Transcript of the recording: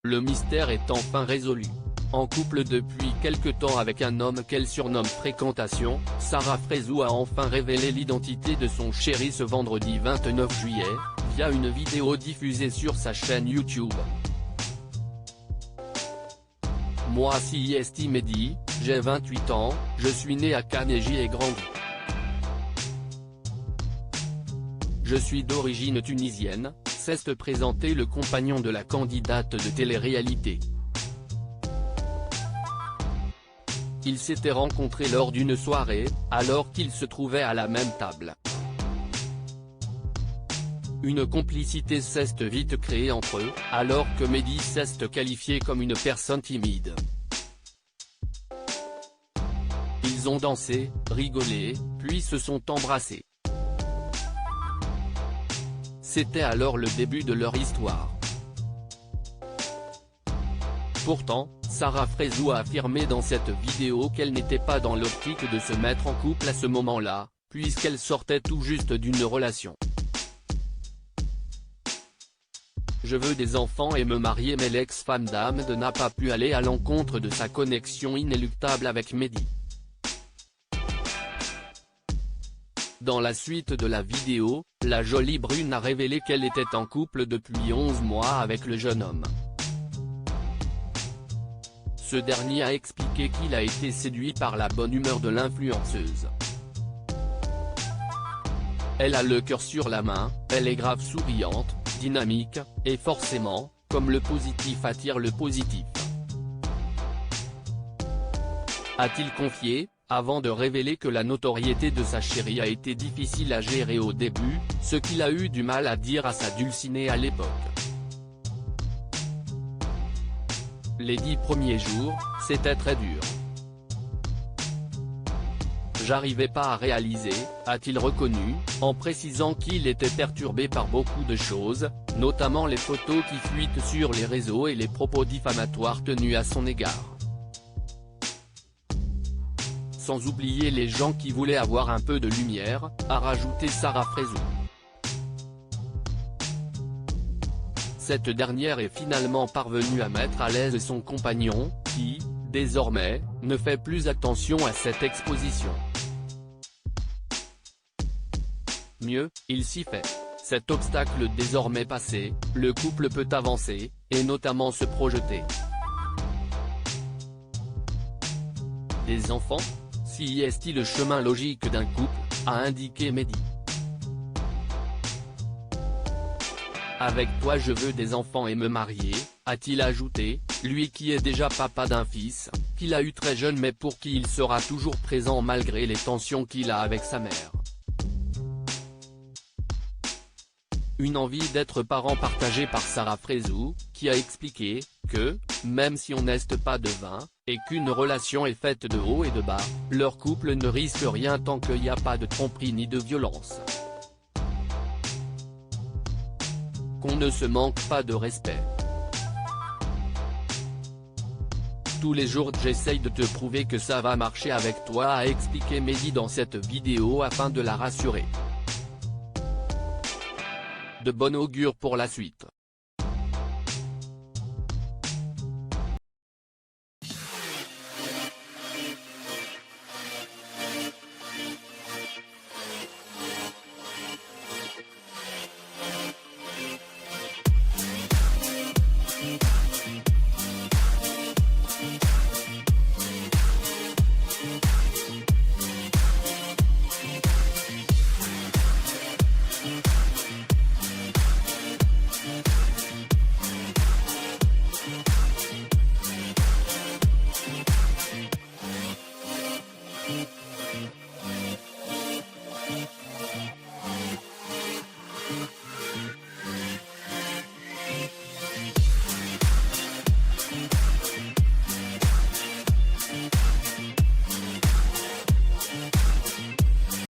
Le mystère est enfin résolu. En couple depuis quelque temps avec un homme qu'elle surnomme Fréquentation, Sarah Frézou a enfin révélé l'identité de son chéri ce vendredi 29 juillet, via une vidéo diffusée sur sa chaîne YouTube. Moi c'est Mehdi, j'ai 28 ans, je suis né à Cannes et j'y ai grandi. Je suis d'origine tunisienne, s'est présenté le compagnon de la candidate de télé-réalité. Ils s'étaient rencontrés lors d'une soirée, alors qu'ils se trouvaient à la même table. Une complicité s'est vite créée entre eux, alors que Mehdi s'est qualifié comme une personne timide. Ils ont dansé, rigolé, puis se sont embrassés. C'était alors le début de leur histoire. Pourtant, Sarah Frézou a affirmé dans cette vidéo qu'elle n'était pas dans l'optique de se mettre en couple à ce moment-là, puisqu'elle sortait tout juste d'une relation. Je veux des enfants et me marier, mais l'ex-femme d'âme n'a pas pu aller à l'encontre de sa connexion inéluctable avec Mehdi. Dans la suite de la vidéo, la jolie brune a révélé qu'elle était en couple depuis 11 mois avec le jeune homme. Ce dernier a expliqué qu'il a été séduit par la bonne humeur de l'influenceuse. Elle a le cœur sur la main, elle est grave souriante, dynamique, et forcément, comme le positif attire le positif. A-t-il confié, avant de révéler que la notoriété de sa chérie a été difficile à gérer au début, ce qu'il a eu du mal à dire à sa dulcinée à l'époque. Les 10 premiers jours, c'était très dur. J'arrivais pas à réaliser, a-t-il reconnu, en précisant qu'il était perturbé par beaucoup de choses, notamment les photos qui fuitent sur les réseaux et les propos diffamatoires tenus à son égard. Sans oublier les gens qui voulaient avoir un peu de lumière, a rajouté Sarah Frézou. Cette dernière est finalement parvenue à mettre à l'aise son compagnon, qui, désormais, ne fait plus attention à cette exposition. Mieux, il s'y fait. Cet obstacle désormais passé, le couple peut avancer, et notamment se projeter. Des enfants ? Si est le chemin logique d'un couple, a indiqué Mehdi. Avec toi je veux des enfants et me marier, a-t-il ajouté, lui qui est déjà papa d'un fils, qu'il a eu très jeune mais pour qui il sera toujours présent malgré les tensions qu'il a avec sa mère. Une envie d'être parent partagée par Sarah Frézou, qui a expliqué que, même si on n'est pas de 20, et qu'une relation est faite de haut et de bas, leur couple ne risque rien tant qu'il n'y a pas de tromperie ni de violence. Qu'on ne se manque pas de respect. Tous les jours j'essaye de te prouver que ça va marcher avec toi, a expliqué Mehdi dans cette vidéo afin de la rassurer. De bon augure pour la suite.